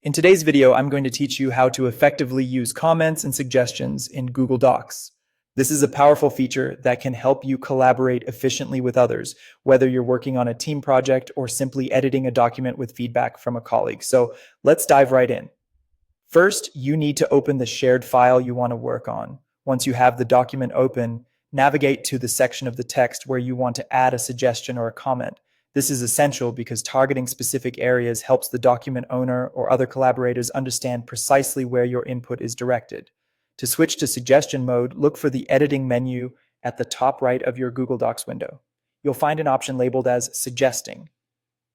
In today's video, I'm going to teach you how to effectively use comments and suggestions in Google Docs. This is a powerful feature that can help you collaborate efficiently with others, whether you're working on a team project or simply editing a document with feedback from a colleague. So let's dive right in. First, you need to open the shared file you want to work on. Once you have the document open, navigate to the section of the text where you want to add a suggestion or a comment. This is essential because targeting specific areas helps the document owner or other collaborators understand precisely where your input is directed. To switch to suggestion mode, look for the editing menu at the top right of your Google Docs window. You'll find an option labeled as Suggesting.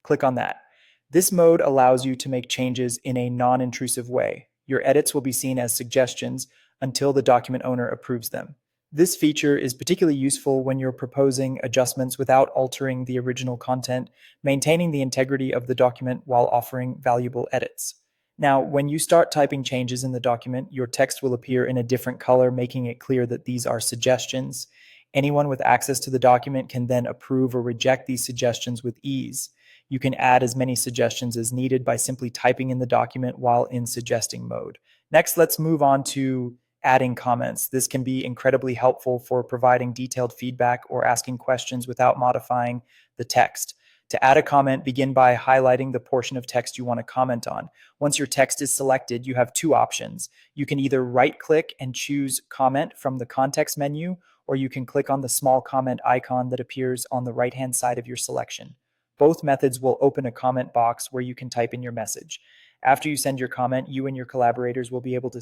Click on that. This mode allows you to make changes in a non-intrusive way. Your edits will be seen as suggestions until the document owner approves them. This feature is particularly useful when you're proposing adjustments without altering the original content, maintaining the integrity of the document while offering valuable edits. Now, when you start typing changes in the document, your text will appear in a different color, making it clear that these are suggestions. Anyone with access to the document can then approve or reject these suggestions with ease. You can add as many suggestions as needed by simply typing in the document while in suggesting mode. Next, let's move on to adding comments. This can be incredibly helpful for providing detailed feedback or asking questions without modifying the text. To add a comment, begin by highlighting the portion of text you want to comment on. Once your text is selected, you have two options. You can either right-click and choose Comment from the context menu, or you can click on the small comment icon that appears on the right-hand side of your selection. Both methods will open a comment box where you can type in your message. After you send your comment, you and your collaborators will be able to